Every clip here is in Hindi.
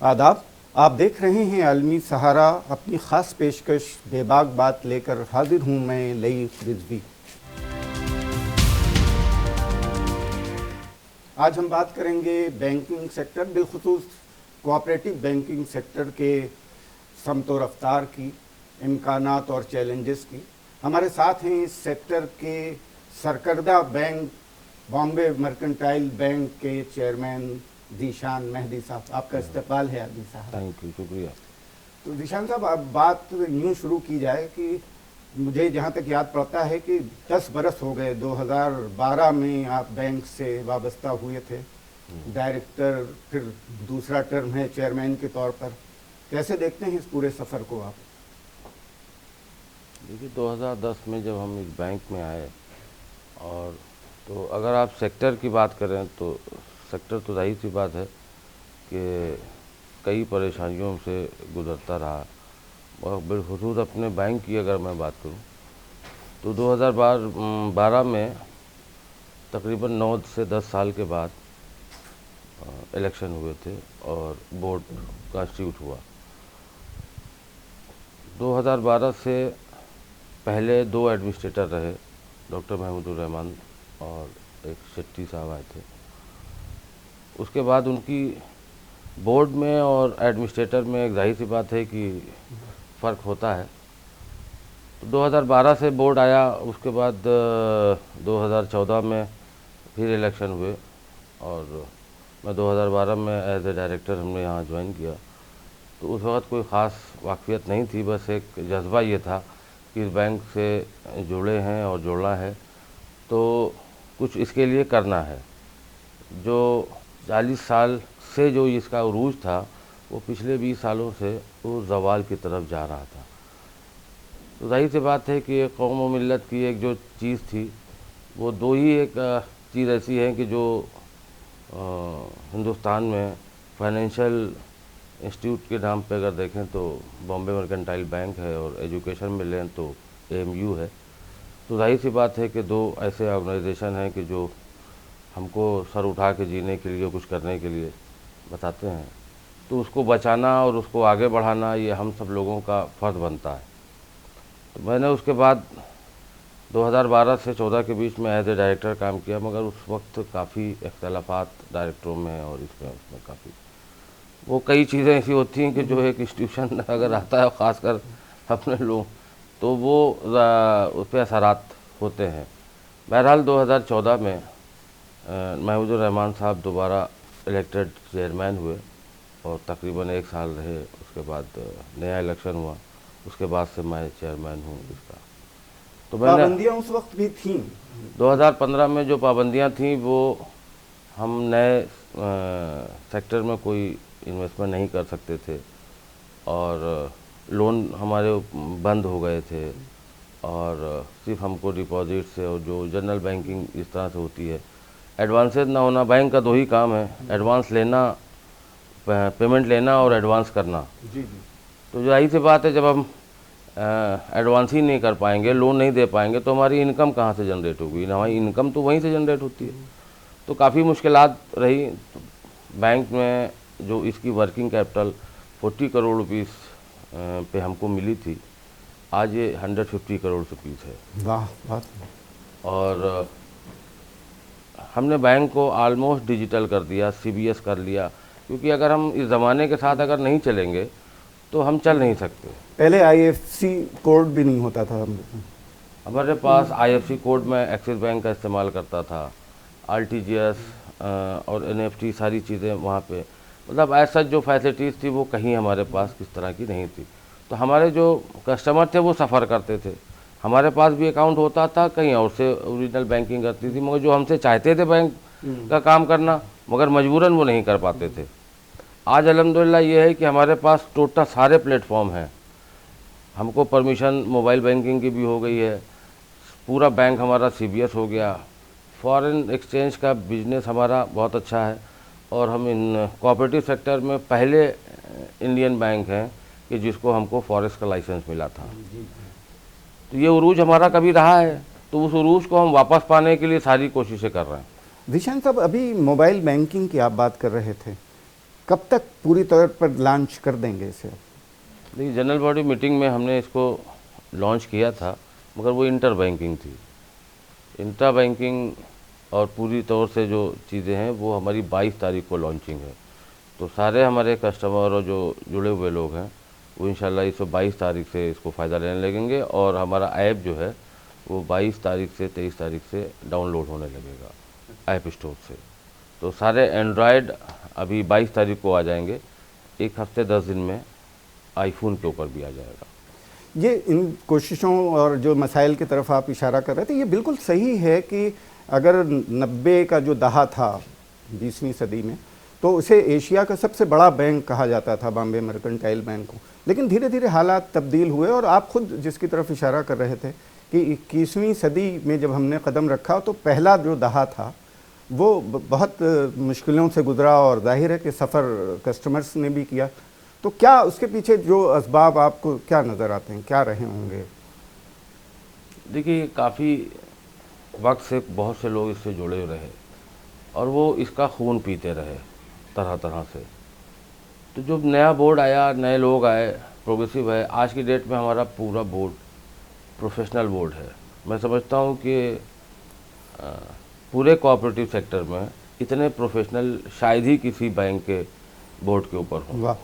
आदाब। आप देख रहे हैं आलमी सहारा। अपनी ख़ास पेशकश बेबाक बात लेकर हाजिर हूँ मैं, लईक रिजवी। आज हम बात करेंगे बैंकिंग सेक्टर, बिलखुसूस कोऑपरेटिव बैंकिंग सेक्टर के समतो रफ्तार की, इम्कानात और चैलेंजेस की। हमारे साथ हैं इस सेक्टर के सरकर्दा बैंक बॉम्बे मर्केंटाइल बैंक के चेयरमैन ज़ीशान मेहदी साहब। आपका इस्तकबाल है आदि साहब। थैंक यू, शुक्रिया। तो ज़ीशान साहब, अब बात यूँ शुरू की जाए कि मुझे जहाँ तक याद पड़ता है कि 10 बरस हो गए, 2012 में आप बैंक से वाबस्ता हुए थे, डायरेक्टर, फिर दूसरा टर्म है चेयरमैन के तौर पर। कैसे देखते हैं इस पूरे सफ़र को आप? देखिए, 2010 में जब हम इस बैंक में आए, और तो अगर आप सेक्टर की बात करें तो सेक्टर तो जाहिर सी बात है कि कई परेशानियों से गुजरता रहा। और बिलखुसूस अपने बैंक की अगर मैं बात करूं तो 2012 में तकरीबन 9 से 10 साल के बाद इलेक्शन हुए थे और बोर्ड कॉन्स्टिट्यूट हुआ। 2012 से पहले 2 एडमिनिस्ट्रेटर रहे, डॉक्टर महमूदुर रहमान और एक शेट्टी साहब आए थे। उसके बाद उनकी बोर्ड में और एडमिनिस्ट्रेटर में एक जाहिर सी बात है कि फ़र्क होता है। तो 2012 से बोर्ड आया, उसके बाद 2014 में फिर इलेक्शन हुए और मैं 2012 में एज ए डायरेक्टर हमने यहाँ ज्वाइन किया। तो उस वक़्त कोई ख़ास वाक़फ़ियत नहीं थी, बस एक जज्बा ये था कि इस बैंक से जुड़े हैं और जुड़ना है तो कुछ इसके लिए करना है। जो 40 साल से जो इसका उरूज था वो पिछले 20 सालों से वो ज़वाल की तरफ जा रहा था। तो जाहिर सी बात है कि एक कौम और मिल्लत की एक जो चीज़ थी वो दो ही एक चीज़ ऐसी है कि जो हिंदुस्तान में फाइनेंशियल इंस्टीट्यूट के नाम पे अगर देखें तो बॉम्बे मर्केंटाइल बैंक है, और एजुकेशन में लें तो AMU है। तो जाहिर सी बात है कि दो ऐसे ऑर्गेनाइजेशन हैं कि जो हमको सर उठा के जीने के लिए, कुछ करने के लिए बताते हैं। तो उसको बचाना और उसको आगे बढ़ाना ये हम सब लोगों का फ़र्ज़ बनता है। तो मैंने उसके बाद 2012 से 14 के बीच में एज ए डायरेक्टर काम किया, मगर उस वक्त काफ़ी इख्तलाफात डायरेक्टरों में और उसमें काफ़ी वो कई चीज़ें ऐसी होती हैं कि जो एक इंस्टीट्यूशन अगर आता है, ख़ासकर अपने लोग, तो वो उस पर असरात होते हैं। बहरहाल 2014 में महमूदुर रहमान साहब दोबारा इलेक्टेड चेयरमैन हुए और तकरीबन 1 साल रहे। उसके बाद नया इलेक्शन हुआ, उसके बाद से मैं चेयरमैन हूँ इसका। तो मैंने पाबंदियाँ उस वक्त भी थीं। 2015 में जो पाबंदियाँ थीं वो हम नए सेक्टर में कोई इन्वेस्टमेंट नहीं कर सकते थे और लोन हमारे बंद हो गए थे, और सिर्फ हमको डिपॉजिट से और जो जनरल बैंकिंग इस तरह से होती है, एडवांसेज ना होना। बैंक का 2 ही काम है, एडवांस लेना, पेमेंट लेना और एडवांस करना। जी जी। तो जाहिर सी बात है, जब हम एडवांस ही नहीं कर पाएंगे, लोन नहीं दे पाएंगे, तो हमारी इनकम कहाँ से जनरेट होगी? हमारी इनकम तो वहीं से जनरेट होती है। तो काफ़ी मुश्किलात रही। तो बैंक में जो इसकी वर्किंग कैपिटल 40 करोड़ रुपीस पे हमको मिली थी, आज ये 150 करोड़ रुपीस है। वाह वाह। और हमने बैंक को ऑलमोस्ट डिजिटल कर दिया, CBS कर लिया, क्योंकि अगर हम इस ज़माने के साथ अगर नहीं चलेंगे तो हम चल नहीं सकते। पहले IFC कोड भी नहीं होता था। हमारे पास IFC कोड में एक्सिस बैंक का इस्तेमाल करता था, RTGS और NEFT सारी चीज़ें वहाँ पे, मतलब ऐसा जो फैसिलिटीज़ थी वो कहीं हमारे पास किस तरह की नहीं थी। तो हमारे जो कस्टमर थे वो सफ़र करते थे। हमारे पास भी अकाउंट होता था, कहीं और से ओरिजिनल बैंकिंग करती थी, मगर जो हमसे चाहते थे बैंक का काम करना, मगर मजबूरन वो नहीं कर पाते थे। आज अल्हम्दुलिल्लाह ये है कि हमारे पास टोटल सारे प्लेटफॉर्म हैं। हमको परमिशन मोबाइल बैंकिंग की भी हो गई है, पूरा बैंक हमारा CBS हो गया, फॉरेन एक्सचेंज का बिजनेस हमारा बहुत अच्छा है, और हम इन कोऑपरेटिव सेक्टर में पहले इंडियन बैंक हैं कि जिसको हमको फॉरेक्स का लाइसेंस मिला था। तो ये उरूज हमारा कभी रहा है, तो उस उरूज को हम वापस पाने के लिए सारी कोशिशें कर रहे हैं। ज़ीशान साहब, अभी मोबाइल बैंकिंग की आप बात कर रहे थे। कब तक पूरी तौर पर लॉन्च कर देंगे इसे? देखिए, जनरल बॉडी मीटिंग में हमने इसको लॉन्च किया था, मगर वो इंटर बैंकिंग थी। इंटर बैंकिंग और पूरी तौर से जो चीज़ें हैं वो हमारी 22 तारीख को लॉन्चिंग है। तो सारे हमारे कस्टमर और जो जुड़े हुए लोग हैं वो इंशाल्लाह इस 22 तारीख से इसको फ़ायदा लेने लगेंगे और हमारा ऐप जो है वो 22 तारीख से 23 तारीख से डाउनलोड होने लगेगा ऐप स्टोर से। तो सारे एंड्रॉयड अभी 22 तारीख को आ जाएंगे, एक हफ्ते 10 दिन में आईफोन के ऊपर भी आ जाएगा। ये इन कोशिशों और जो मसाइल की तरफ आप इशारा कर रहे थे, ये बिल्कुल सही है कि अगर 90 का जो दहा था 20वीं सदी में, तो उसे एशिया का सबसे बड़ा बैंक कहा जाता था, बॉम्बे मर्केंटाइल बैंक को। लेकिन धीरे धीरे हालात तब्दील हुए और आप खुद जिसकी तरफ इशारा कर रहे थे कि 21वीं सदी में जब हमने कदम रखा तो पहला जो दहा था वो बहुत मुश्किलों से गुजरा और जाहिर है कि सफ़र कस्टमर्स ने भी किया। तो क्या उसके पीछे जो असबाब आपको क्या नज़र आते हैं, क्या रहे होंगे? देखिए, काफ़ी वक्त से बहुत से लोग इससे जुड़े रहे और वो इसका खून पीते रहे तरह तरह से। तो जब नया बोर्ड आया, नए लोग आए, प्रोग्रेसिव है, आज की डेट में हमारा पूरा बोर्ड प्रोफेशनल बोर्ड है। मैं समझता हूँ कि पूरे कोऑपरेटिव सेक्टर में इतने प्रोफेशनल शायद ही किसी बैंक के बोर्ड के ऊपर हों। वाह।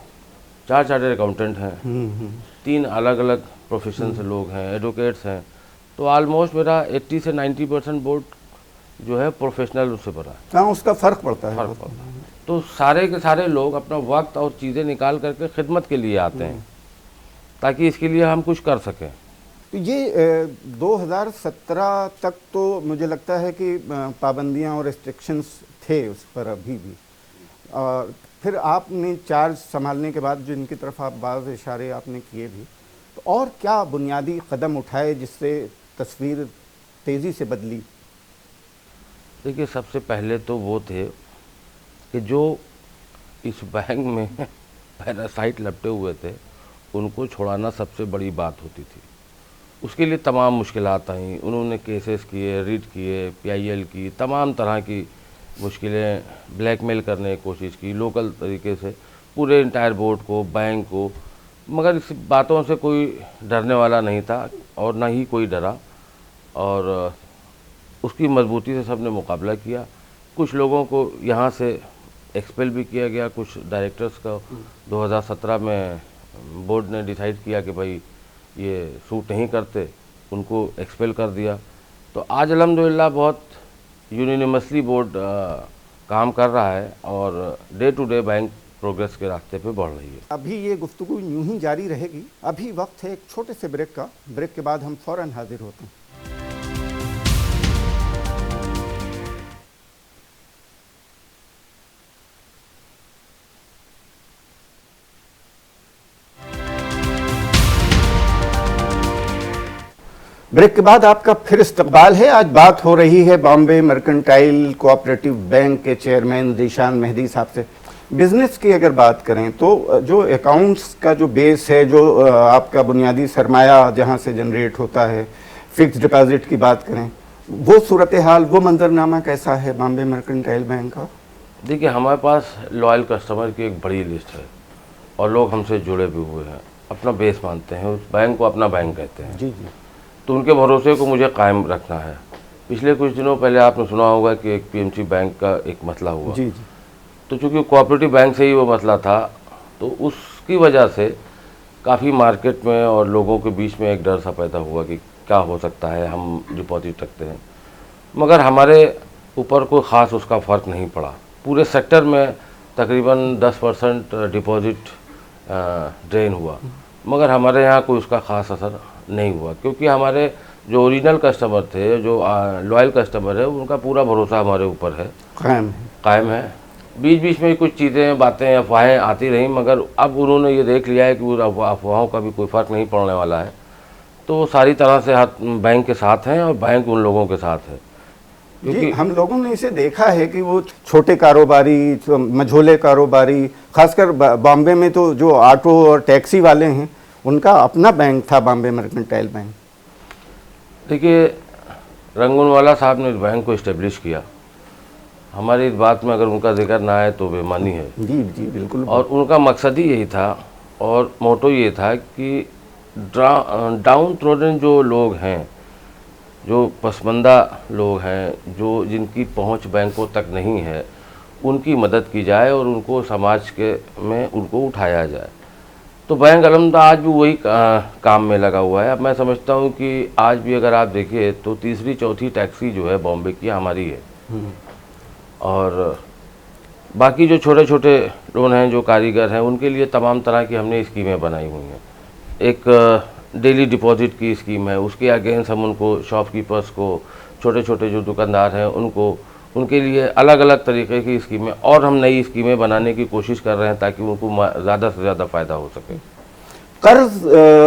4 चार्टर्ड अकाउंटेंट हैं, 3 अलग अलग प्रोफेशन से लोग हैं, एडवोकेट्स हैं। तो ऑलमोस्ट मेरा 80 से 90% बोर्ड जो है प्रोफेशनल उससे भरा है। हाँ, उसका फ़र्क पड़ता है। फ़र्क पड़ता है। तो सारे के सारे लोग अपना वक्त और चीज़ें निकाल करके खिदमत के लिए आते हैं ताकि इसके लिए हम कुछ कर सकें। तो ये 2017 तक तो मुझे लगता है कि पाबंदियां और रिस्ट्रिक्शंस थे उस पर अभी भी, और फिर आपने चार्ज संभालने के बाद जिनकी तरफ आप बाज़ इशारे आपने किए भी, तो और क्या बुनियादी कदम उठाए जिससे तस्वीर तेज़ी से बदली? देखिए, सबसे पहले तो वो थे कि जो इस बैंक में पैरासाइट लपटे हुए थे उनको छुड़ाना सबसे बड़ी बात होती थी। उसके लिए तमाम मुश्किलात आई, उन्होंने केसेस किए, रिट किए, PIL की, तमाम तरह की मुश्किलें, ब्लैकमेल करने की कोशिश की लोकल तरीके से पूरे इंटायर बोर्ड को, बैंक को। मगर इस बातों से कोई डरने वाला नहीं था और ना ही कोई डरा और उसकी मजबूती से सबने मुकाबला किया। कुछ लोगों को यहाँ से एक्सपेल भी किया गया, कुछ डायरेक्टर्स का 2017 में बोर्ड ने डिसाइड किया कि भाई ये सूट नहीं करते, उनको एक्सपेल कर दिया। तो आज अल्हम्दुलिल्लाह बहुत यूनिनिमसली बोर्ड काम कर रहा है और day to day bank progress के रास्ते पे बढ़ रही है। अभी ये गुफ्तगू यूं ही जारी रहेगी। अभी वक्त है एक छोटे से ब्रेक का। ब्रेक के बाद हम फ़ौरन हाजिर होते हैं। ब्रेक के बाद आपका फिर इस्तकबाल है। आज बात हो रही है बॉम्बे मर्केंटाइल कोऑपरेटिव बैंक के चेयरमैन ज़ीशान मेहदी साहब से। बिज़नेस की अगर बात करें तो जो अकाउंट्स का जो बेस है, जो आपका बुनियादी सरमाया जहां से जनरेट होता है, फिक्स डिपॉजिट की बात करें, वो सूरत हाल, वो मंजरनामा कैसा है बॉम्बे मर्केंटाइल बैंक का? देखिए, हमारे पास लॉयल कस्टमर की एक बड़ी लिस्ट है और लोग हमसे जुड़े भी हुए हैं, अपना बेस मानते हैं, उस बैंक को अपना बैंक कहते हैं। जी जी। तो उनके भरोसे को मुझे कायम रखना है। पिछले कुछ दिनों पहले आपने सुना होगा कि एक PMC बैंक का एक मसला हुआ। जी जी। तो चूँकि कोऑपरेटिव बैंक से ही वो मसला था, तो उसकी वजह से काफ़ी मार्केट में और लोगों के बीच में एक डर सा पैदा हुआ कि क्या हो सकता है, हम डिपॉजिट रखते हैं। मगर हमारे ऊपर कोई ख़ास उसका फ़र्क नहीं पड़ा। पूरे सेक्टर में तकरीबन 10% डिपॉजिट ड्रेन हुआ, मगर हमारे यहाँ कोई उसका ख़ास असर नहीं हुआ, क्योंकि हमारे जो ओरिजिनल कस्टमर थे, जो लॉयल कस्टमर है, उनका पूरा भरोसा हमारे ऊपर है, कायम है। बीच बीच में कुछ चीज़ें, बातें, अफवाहें आती रहीं, मगर अब उन्होंने ये देख लिया है कि उन अफवाहों का भी कोई फ़र्क नहीं पड़ने वाला है। तो सारी तरह से बैंक के साथ हैं और बैंक उन लोगों के साथ है। क्योंकि हम लोगों ने इसे देखा है कि वो छोटे कारोबारी, मझोले कारोबारी, खासकर बॉम्बे में तो जो ऑटो और टैक्सी वाले हैं, उनका अपना बैंक था बॉम्बे मर्केंटाइल बैंक। देखिए, रंगूनवाला साहब ने बैंक को इस्टेब्लिश किया। हमारी इस बात में अगर उनका जिक्र ना आए तो बेमानी है। जी जी बिल्कुल। और उनका मकसद ही यही था और मोटो ये था कि डाउन ट्रोडन जो लोग हैं, जो पसमानदा लोग हैं, जो जिनकी पहुंच बैंकों तक नहीं है, उनकी मदद की जाए और उनको समाज के में उनको उठाया जाए। तो बैंक अलहमदा आज भी वही काम में लगा हुआ है। अब मैं समझता हूँ कि आज भी अगर आप देखिए तो तीसरी चौथी टैक्सी जो है बॉम्बे की हमारी है। और बाकी जो छोटे छोटे लोग हैं, जो कारीगर हैं, उनके लिए तमाम तरह की हमने स्कीमें बनाई हुई हैं। एक डेली डिपॉजिट की स्कीम है, उसके अगेंस्ट हम उनको शॉपकीपर्स को, छोटे छोटे जो दुकानदार हैं उनको, उनके लिए अलग अलग तरीके की स्कीमें और हम नई स्कीमें बनाने की कोशिश कर रहे हैं ताकि उनको ज़्यादा से ज़्यादा फ़ायदा हो सके। कर्ज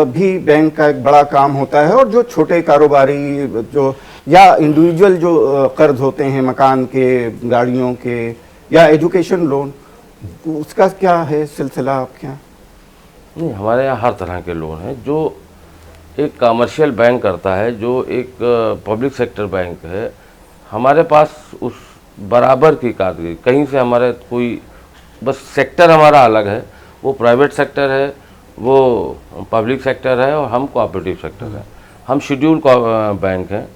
भी बैंक का एक बड़ा काम होता है, और जो छोटे कारोबारी जो या इंडिविजुअल जो कर्ज होते हैं, मकान के, गाड़ियों के या एजुकेशन लोन, उसका क्या है सिलसिला आपके यहाँ? नहीं, हमारे यहाँ हर तरह के लोन हैं। जो एक कमर्शियल बैंक करता है, जो एक पब्लिक सेक्टर बैंक है, हमारे पास उस बराबर की कारीगरी कहीं से हमारे कोई, बस सेक्टर हमारा अलग है, वो प्राइवेट सेक्टर है, वो पब्लिक सेक्टर है और हम कोऑपरेटिव सेक्टर है। हम शेड्यूल बैंक हैं।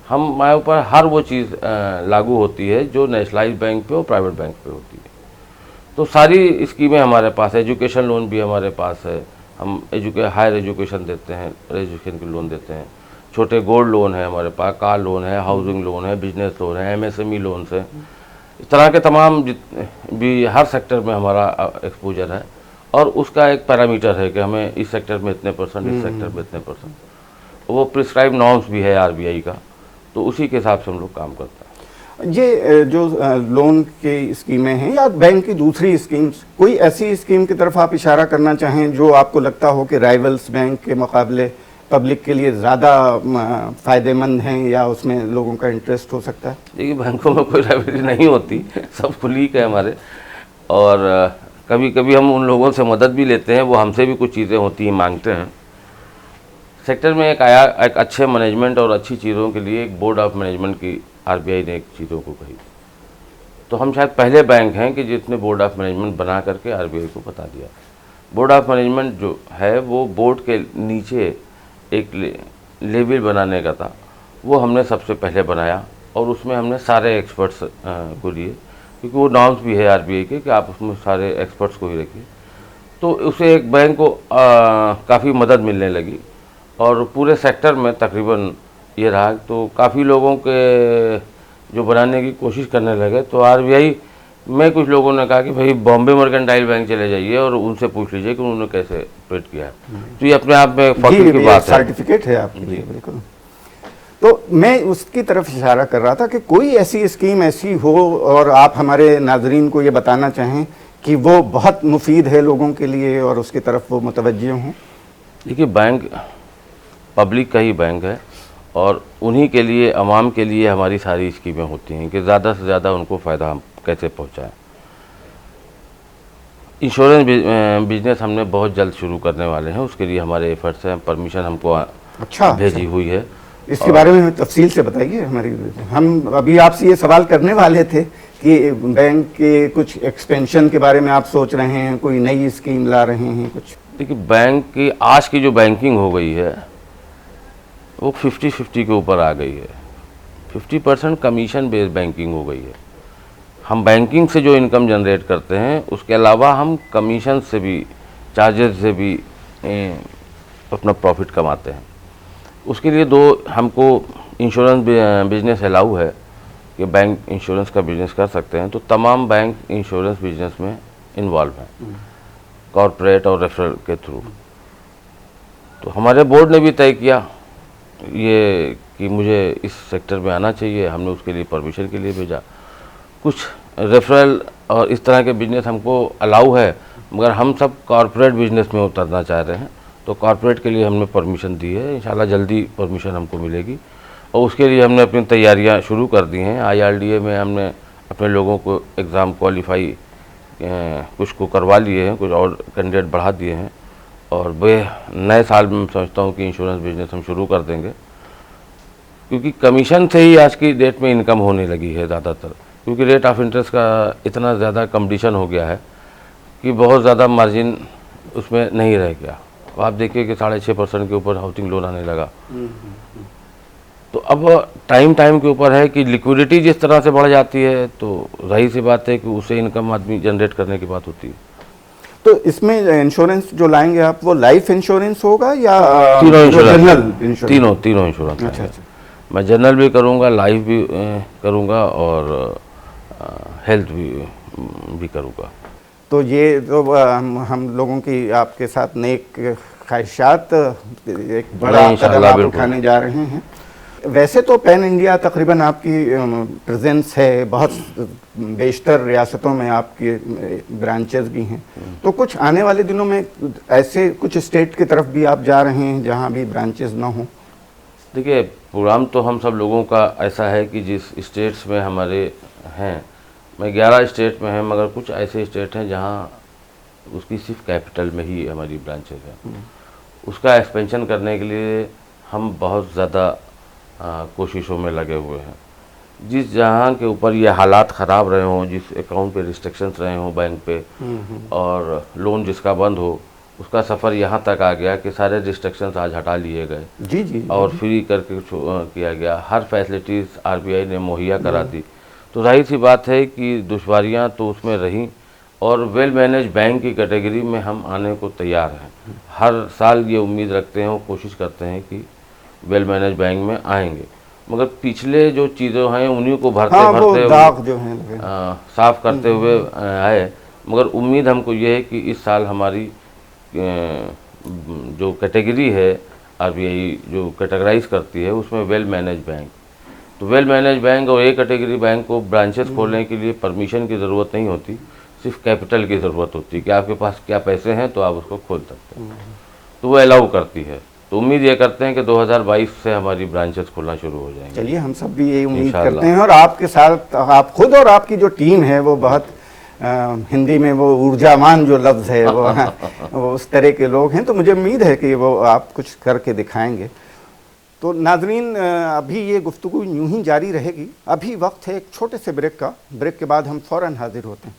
हमारे ऊपर हर वो चीज़ लागू होती है जो नेशनलाइज्ड बैंक पे और प्राइवेट बैंक पे होती है। तो सारी स्कीमें हमारे पास है। एजुकेशन लोन भी हमारे पास है। हम हायर एजुकेशन देते हैं, एजुकेशन के लोन देते हैं। छोटे गोल्ड लोन है हमारे पास, कार लोन है, हाउसिंग लोन है, बिजनेस लोन है, MSME लोन है। इस तरह के तमाम भी हर सेक्टर में हमारा एक्सपोजर है। और उसका एक पैरामीटर है कि हमें इस सेक्टर में इतने %, इस सेक्टर में इतने %। वो प्रिस्क्राइब नॉर्म्स भी है RBI का, तो उसी के हिसाब से हम लोग काम करते हैं। ये जो लोन की स्कीमें हैं या बैंक की दूसरी स्कीम्स, कोई ऐसी स्कीम की तरफ आप इशारा करना चाहें जो आपको लगता हो कि राइवल्स बैंक के मुकाबले पब्लिक के लिए ज़्यादा फ़ायदेमंद हैं या उसमें लोगों का इंटरेस्ट हो सकता है? देखिए, बैंकों में कोई राइवलरी नहीं होती, सब खुलीक है हमारे। और कभी कभी हम उन लोगों से मदद भी लेते हैं, वो हमसे भी कुछ चीज़ें होती हैं, मांगते हैं। सेक्टर में एक अच्छे मैनेजमेंट और अच्छी चीज़ों के लिए एक बोर्ड ऑफ मैनेजमेंट की RBI ने एक चीज़ों को कही। तो हम शायद पहले बैंक हैं कि जिसने बोर्ड ऑफ मैनेजमेंट बना करके RBI को बता दिया। बोर्ड ऑफ मैनेजमेंट जो है वो बोर्ड के नीचे एक लेवल बनाने का था, वो हमने सबसे पहले बनाया और उसमें हमने सारे एक्सपर्ट्स को लिए, क्योंकि वो नॉर्म्स भी है RBI के कि आप उसमें सारे एक्सपर्ट्स को ही रखिए। तो उसे एक बैंक को काफ़ी मदद मिलने लगी और पूरे सेक्टर में तकरीबन ये रहा। तो काफ़ी लोगों के जो बनाने की कोशिश करने लगे, तो RBI में कुछ लोगों ने कहा कि भाई बॉम्बे मर्केंटाइल बैंक चले जाइए और उनसे पूछ लीजिए कि उन्होंने कैसे ऑपरेट किया है। तो ये अपने आप में फख्र की बात है। सर्टिफिकेट है आपके लिए, बिल्कुल। तो मैं उसकी तरफ इशारा कर रहा था कि कोई ऐसी स्कीम ऐसी हो और आप हमारे नाजरीन को ये बताना चाहें कि वो बहुत मुफीद है लोगों के लिए और उसकी तरफ वो मुतवज्जे हों। देखिए, बैंक पब्लिक का ही बैंक है और उन्हीं के लिए, आवाम के लिए हमारी सारी स्कीमें होती हैं कि ज़्यादा से ज़्यादा उनको फ़ायदा हम कैसे पहुँचाएँ। इंश्योरेंस बिजनेस हमने बहुत जल्द शुरू करने वाले हैं, उसके लिए हमारे एफर्ट्स हैं। परमिशन हमको भेजी हुई है। इसके बारे में तफसील से बताइए हमारी। हम अभी आपसे ये सवाल करने वाले थे कि बैंक के कुछ एक्सपेंशन के बारे में आप सोच रहे हैं, कोई नई स्कीम ला रहे हैं कुछ? देखिए, बैंक की आज की जो बैंकिंग हो गई है वो 50-50 के ऊपर आ गई है। 50% कमीशन बेस्ड बैंकिंग हो गई है। हम बैंकिंग से जो इनकम जनरेट करते हैं उसके अलावा हम कमीशन से भी, चार्जेस से भी अपना प्रॉफिट कमाते हैं। उसके लिए हमको इंश्योरेंस बिजनेस अलाउ है कि बैंक इंश्योरेंस का बिजनेस कर सकते हैं। तो तमाम बैंक इंश्योरेंस बिजनेस में इन्वॉल्व हैं, कॉरपोरेट और रेफरल के थ्रू। तो हमारे बोर्ड ने भी तय किया ये कि मुझे इस सेक्टर में आना चाहिए। हमने उसके लिए परमिशन के लिए भेजा। कुछ रेफरल और इस तरह के बिजनेस हमको अलाउ है, मगर हम सब कॉरपोरेट बिजनेस में उतरना चाह रहे हैं। तो कॉरपोरेट के लिए हमने परमिशन दी है। इंशाल्लाह जल्दी परमिशन हमको मिलेगी और उसके लिए हमने अपनी तैयारियां शुरू कर दी हैं। IRDA में हमने अपने लोगों को एग्ज़ाम क्वालिफाई कुछ को करवा लिए हैं, कुछ और कैंडिडेट बढ़ा दिए हैं और वे नए साल में समझता हूँ कि इंश्योरेंस बिजनेस हम शुरू कर देंगे, क्योंकि कमीशन से ही आज की डेट में इनकम होने लगी है ज़्यादातर। क्योंकि रेट ऑफ इंटरेस्ट का इतना ज़्यादा कंपटीशन हो गया है कि बहुत ज़्यादा मार्जिन उसमें नहीं रह गया। आप देखिए कि 6.5% के ऊपर हाउसिंग लोन आने लगा। तो अब टाइम के ऊपर है कि लिक्विडिटी जिस तरह से बढ़ जाती है तो जाहिर सी बात है कि उससे इनकम आदमी जनरेट करने की बात होती है। तो इसमें इंश्योरेंस जो लाएंगे आप, वो लाइफ इंश्योरेंस होगा या तीनों इंश्योरेंस, जनरल इंश्योरेंस? तीनों इंश्योरेंस। अच्छा। मैं जनरल भी करूँगा, लाइफ भी करूँगा और हेल्थ भी करूँगा। तो ये तो हम लोगों की आपके साथ नेक ख्वाहिशात, एक बड़ा कदम आप उठाने जा रहे हैं। वैसे तो पैन इंडिया तकरीबन आपकी प्रेजेंस है, बहुत बेशतर रियासतों में आपके ब्रांचेस भी हैं। तो कुछ आने वाले दिनों में ऐसे कुछ स्टेट की तरफ भी आप जा रहे हैं जहां भी ब्रांचेस ना हो? देखिए, प्रोग्राम तो हम सब लोगों का ऐसा है कि जिस स्टेट्स में हमारे हैं, मैं 11 स्टेट में हैं, मगर कुछ ऐसे स्टेट हैं जहां उसकी सिर्फ कैपिटल में ही हमारी ब्रांचेस हैं। उसका एक्सपेंशन करने के लिए हम बहुत ज़्यादा कोशिशों में लगे हुए हैं। जिस जहाँ के ऊपर ये हालात ख़राब रहे हों, जिस अकाउंट पे रिस्ट्रिक्शंस रहे हों बैंक पे, और लोन जिसका बंद हो, उसका सफ़र यहाँ तक आ गया कि सारे रिस्ट्रिक्शंस आज हटा लिए गए। जी। और फ्री करके किया गया, हर फैसिलिटीज़ आरबीआई ने मुहैया करा दी। तो जाहिर सी बात है कि दुश्वारियाँ तो उसमें रहीं, और वेल मैनेज बैंक की कैटेगरी में हम आने को तैयार हैं। हर साल ये उम्मीद रखते हैं और कोशिश करते हैं कि वेल मैनेज बैंक में आएंगे, मगर पिछले जो चीज़ें हैं उन्हीं को भरते दाग जो हैं साफ करते हुए आए। मगर उम्मीद हमको ये है कि इस साल हमारी जो कैटेगरी है आरबीआई जो कैटेगराइज करती है उसमें वेल मैनेज बैंक, तो वेल मैनेज बैंक और ए कैटेगरी बैंक को ब्रांचेस खोलने के लिए परमिशन की ज़रूरत नहीं होती, सिर्फ कैपिटल की ज़रूरत होती है कि आपके पास क्या पैसे हैं तो आप उसको खोल सकते हैं, तो वो अलाउ करती है। तो उम्मीद ये करते हैं कि 2022 से हमारी ब्रांचेस खुलना शुरू हो जाएंगे। चलिए, हम सब भी यही उम्मीद करते हैं। और आपके साथ आप खुद और आपकी जो टीम है वो बहुत हिंदी में वो ऊर्जावान जो लफ्ज़ है वो उस तरह के लोग हैं, तो मुझे उम्मीद है कि वो आप कुछ करके दिखाएंगे। तो नाज़रीन, अभी ये गुफ्तगू यूं ही जारी रहेगी। अभी वक्त है एक छोटे से ब्रेक का। ब्रेक के बाद हम फ़ौरन हाजिर होते हैं।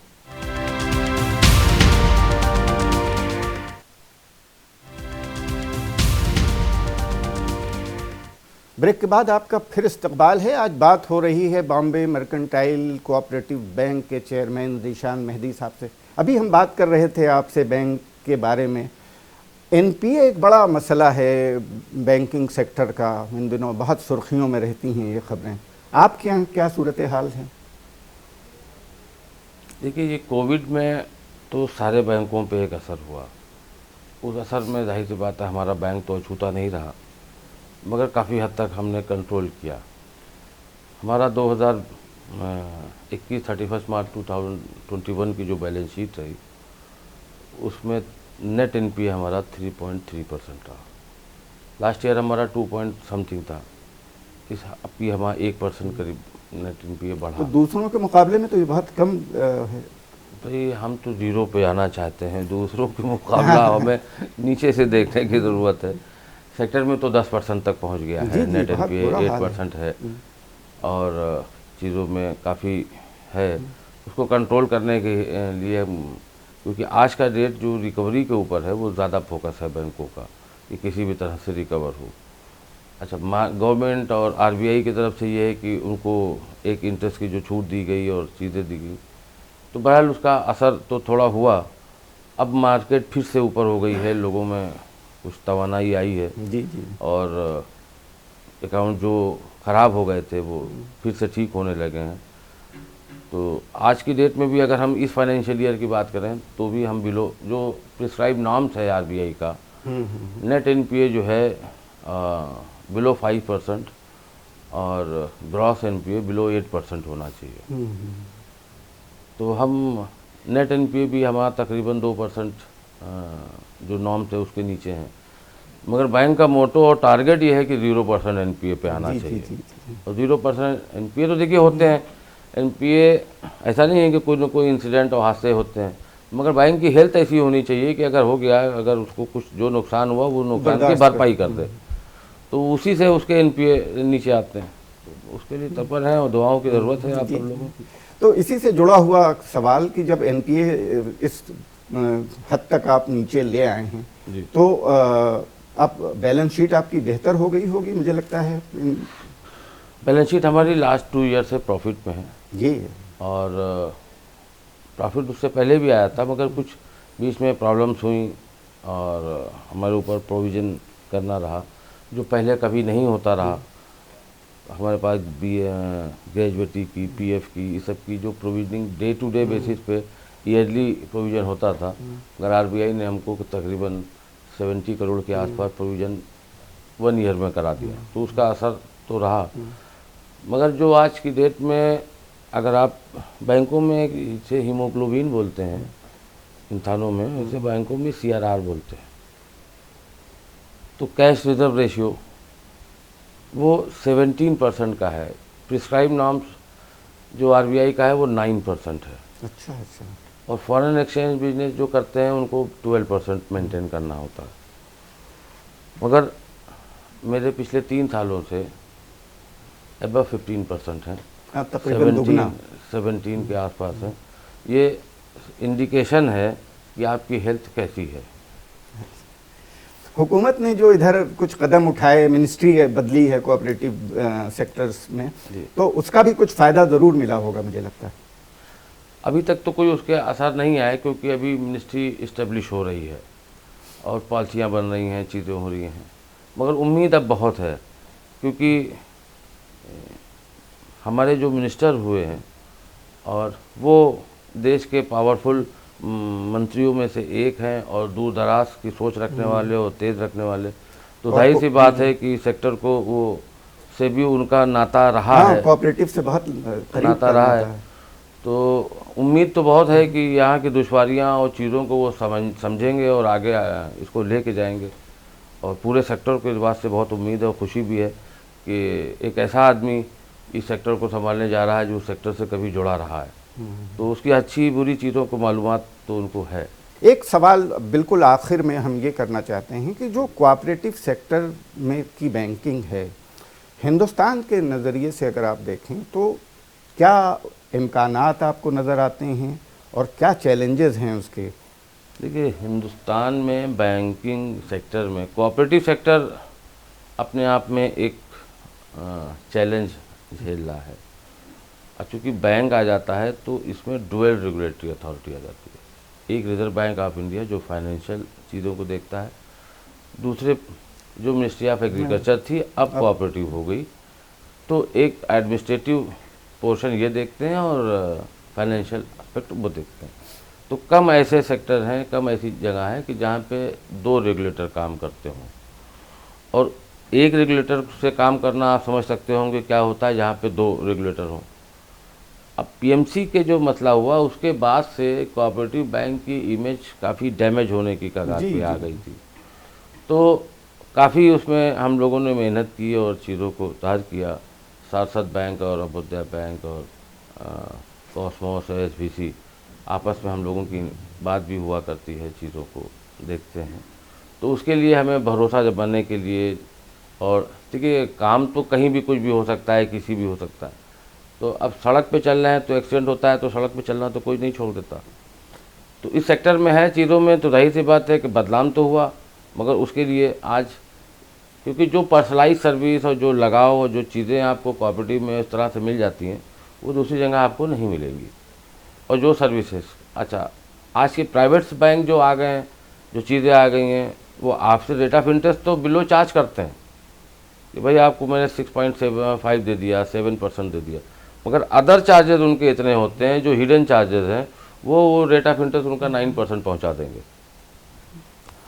ब्रेक के बाद आपका फिर इस्तकबाल है। आज बात हो रही है बॉम्बे मर्केंटाइल कोऑपरेटिव बैंक के चेयरमैन ज़ीशान मेहदी साहब से। अभी हम बात कर रहे थे आपसे बैंक के बारे में। एनपीए एक बड़ा मसला है बैंकिंग सेक्टर का, इन दिनों बहुत सुर्खियों में रहती हैं ये खबरें। आपके यहाँ क्या सूरत हाल है? देखिए, ये कोविड में तो सारे बैंकों पे एक असर हुआ। उस असर में जाहिर सी बात है हमारा बैंक तो अछूता नहीं रहा, मगर काफ़ी हद तक हमने कंट्रोल किया। हमारा 2021 31 मार्च 2021 की जो बैलेंस शीट रही उसमें नेट एनपीए हमारा 3.3% रहा। लास्ट ईयर हमारा 2 पॉइंट समथिंग था। इस अभी हमारा 1% करीब नेट एनपीए बढ़ा। तो दूसरों के मुकाबले में तो ये बहुत कम है। भाई, हम तो जीरो पे आना चाहते हैं, दूसरों के मुकाबला हमें नीचे से देखने की ज़रूरत है। सेक्टर में तो 10% तक पहुंच गया है, नेट एनपीए 8% है, और चीज़ों में काफ़ी है। उसको कंट्रोल करने के लिए, क्योंकि आज का डेट जो रिकवरी के ऊपर है वो ज़्यादा फोकस है बैंकों का कि किसी भी तरह से रिकवर हो। अच्छा, गवर्नमेंट और आरबीआई की तरफ से ये है कि उनको एक इंटरेस्ट की जो छूट दी गई और चीज़ें दी गई, तो बहरहाल उसका असर तो थोड़ा हुआ। अब मार्केट फिर से ऊपर हो गई है, लोगों में कुछ तवानाई आई है जी, और अकाउंट जो ख़राब हो गए थे वो फिर से ठीक होने लगे हैं। तो आज की डेट में भी अगर हम इस फाइनेंशियल ईयर की बात करें तो भी हम बिलो जो प्रिस्क्राइब नॉर्म्स है आरबीआई का, नेट एनपीए जो है बिलो 5% और ग्रॉस एनपीए बिलो 8% होना चाहिए। तो हम नेट एनपीए भी हमारा तकरीबन 2% जो नॉर्म्स है उसके नीचे हैं, मगर बैंक का मोटो और टारगेट ये है कि 0% एनपीए पे आना चाहिए। और 0% एनपीए तो देखिए होते हैं, एनपीए ऐसा नहीं है कि कोई ना कोई इंसिडेंट और हादसे होते हैं, मगर बैंक की हेल्थ ऐसी होनी चाहिए कि अगर हो गया, अगर उसको कुछ जो नुकसान हुआ वो नुकसान की भरपाई कर दे, तो उसी से उसके एनपीए नीचे आते हैं। तो उसके लिए तत्पर हैं और दुआओं की ज़रूरत है आप सब लोगों की। तो इसी से जुड़ा हुआ सवाल कि जब एनपीए इस हद तक आप नीचे ले आए हैं जी। तो अब बैलेंस शीट आपकी बेहतर हो गई होगी मुझे लगता है। बैलेंस शीट हमारी लास्ट 2 ईयर से प्रॉफिट में है ये और प्रॉफिट उससे पहले भी आया था, मगर कुछ बीच में प्रॉब्लम्स हुई और हमारे ऊपर प्रोविज़न करना रहा जो पहले कभी नहीं होता रहा। हमारे पास ग्रेजुएटी की, पीएफ की, इस सब की जो provisioning day to day basis पे ईयरली प्रोविज़न होता था, मगर आरबीआई ने हमको तकरीबन 70 करोड़ के आसपास प्रोविज़न 1 ईयर में करा दिया, तो उसका असर तो रहा। मगर जो आज की डेट में अगर आप बैंकों में इसे हीमोग्लोबिन बोलते हैं इन थानों में, वैसे बैंकों में सीआरआर बोलते हैं, तो कैश रिजर्व रेशियो वो 17% का है। प्रिस्क्राइब नॉर्म्स जो आरबीआई का है वो 9% है। अच्छा अच्छा। और फॉरेन एक्सचेंज बिजनेस जो करते हैं उनको 12% मेंटेन करना होता है। मगर मेरे पिछले 3 सालों से अबव 15% है, तकरीबन दुगना 17 के आसपास है। ये इंडिकेशन है कि आपकी हेल्थ कैसी है। हुकूमत ने जो इधर कुछ कदम उठाए, मिनिस्ट्री बदली है कोऑपरेटिव सेक्टर्स में, तो उसका भी कुछ फ़ायदा ज़रूर मिला होगा मुझे लगता है। अभी तक तो कोई उसके असर नहीं आए क्योंकि अभी मिनिस्ट्री इस्टेब्लिश हो रही है और पॉलिसियाँ बन रही हैं, चीज़ें हो रही हैं, मगर उम्मीद अब बहुत है क्योंकि हमारे जो मिनिस्टर हुए हैं और वो देश के पावरफुल मंत्रियों में से एक हैं और दूर दराज की सोच रखने वाले और तेज़ रखने वाले, तो जाहिर सी बात है कि सेक्टर को वो से भी उनका नाता रहा है, कोऑपरेटिव से बहुत नाता रहा है। तो उम्मीद तो बहुत है कि यहाँ की दुश्वारियाँ और चीज़ों को वो समझेंगे और आगे इसको लेके जाएंगे। और पूरे सेक्टर को इस बात से बहुत उम्मीद है और खुशी भी है कि एक ऐसा आदमी इस सेक्टर को संभालने जा रहा है जो सेक्टर से कभी जुड़ा रहा है, तो उसकी अच्छी बुरी चीज़ों को मालूमात तो उनको है। एक सवाल बिल्कुल आखिर में हम ये करना चाहते हैं कि जो कोऑपरेटिव सेक्टर में की बैंकिंग है हिंदुस्तान के नज़रिए से अगर आप देखें तो क्या इम्कानात आपको नज़र आते हैं और क्या चैलेंजेस हैं उसके? देखिए, हिंदुस्तान में बैंकिंग सेक्टर में कोऑपरेटिव सेक्टर अपने आप में एक चैलेंज झेल रहा है। चूँकि बैंक आ जाता है तो इसमें डुअल रेगुलेटरी अथॉरिटी आ जाती है। एक रिजर्व बैंक ऑफ इंडिया जो फाइनेंशियल चीज़ों को देखता है, दूसरे जो मिनिस्ट्री ऑफ एग्रीकल्चर थी अब कोऑपरेटिव हो गई, तो एक एडमिनिस्ट्रेटिव पोर्शन ये देखते हैं और फाइनेंशियल एस्पेक्ट वो देखते हैं। तो कम ऐसे सेक्टर हैं, कम ऐसी जगह है कि जहाँ पे 2 रेगुलेटर काम करते हों, और एक रेगुलेटर से काम करना आप समझ सकते होंगे क्या होता है जहाँ पे 2 रेगुलेटर हों। अब पीएमसी के जो मसला हुआ उसके बाद से कोऑपरेटिव बैंक की इमेज काफ़ी डैमेज होने की कगार पे आ गई थी, तो काफ़ी उसमें हम लोगों ने मेहनत की और चीज़ों को उतार किया। सारस्वत बैंक और अभ्युदय बैंक और कॉस्मोस और एसबीसी आपस में हम लोगों की बात भी हुआ करती है, चीज़ों को देखते हैं। तो उसके लिए हमें भरोसा जब बनने के लिए, और देखिए काम तो कहीं भी कुछ भी हो सकता है, किसी भी हो सकता है, तो अब सड़क पे चल रहे हैं तो एक्सीडेंट होता है, तो सड़क पे चलना तो कोई नहीं छोड़ देता। तो इस सेक्टर में है चीज़ों में तो जाहिर सी बात है कि बदलाव तो हुआ, मगर उसके लिए आज क्योंकि जो पर्सनलाइज सर्विस और जो लगाव और जो चीज़ें आपको कोऑपरेटिव में इस तरह से मिल जाती हैं वो दूसरी जगह आपको नहीं मिलेंगी। और जो सर्विसेज, अच्छा आज के प्राइवेट्स बैंक जो आ गए हैं, जो चीज़ें आ गई हैं, वो आपसे रेट ऑफ इंटरेस्ट तो बिलो चार्ज करते हैं कि भाई आपको मैंने 6.75 दे दिया, 7% दे दिया, मगर अदर चार्जेस उनके इतने होते हैं जो हिडन चार्जेस हैं, वो रेट ऑफ इंटरेस्ट उनका 9% पहुंचा देंगे।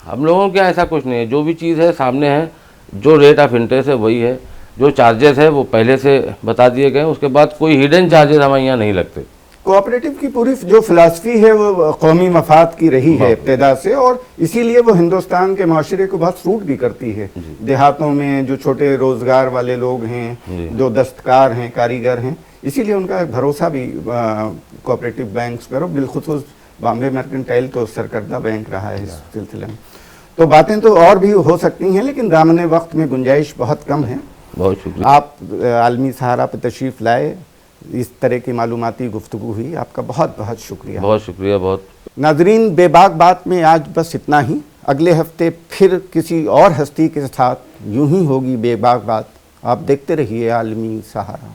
हम लोगों के ऐसा कुछ नहीं है, जो भी चीज़ है सामने है, जो रेट ऑफ इंटरेस्ट है वही है, जो चार्जेस है वो पहले से बता दिए गए, उसके बाद कोई हिडन चार्जेस हमारे यहाँ नहीं लगते। कोऑपरेटिव की पूरी जो फिलॉसफी है वो कौमी मफाद की रही है इब्तिदा से, और इसीलिए वो हिंदुस्तान के माशरे को बहुत सूट भी करती है। देहातों में जो छोटे रोजगार वाले लोग हैं, जो दस्तकार हैं, कारीगर हैं, इसीलिए उनका भरोसा भी कोऑपरेटिव बैंक्स पर, बिलखुसूस बॉम्बे मर्केंटाइल तो सरकर्दा बैंक रहा है इस सिलसिले में। तो बातें तो और भी हो सकती हैं, लेकिन दामने वक्त में गुंजाइश बहुत कम है। बहुत शुक्रिया। आप आलमी सहारा पर तशरीफ़ लाए, इस तरह की मालूमाती गुफ्तगू हुई। आपका बहुत बहुत शुक्रिया। बहुत शुक्रिया। बहुत नाजरीन, बेबाक बात में आज बस इतना ही। अगले हफ्ते फिर किसी और हस्ती के साथ यूं ही होगी बेबाक बात। आप देखते रहिए आलमी सहारा।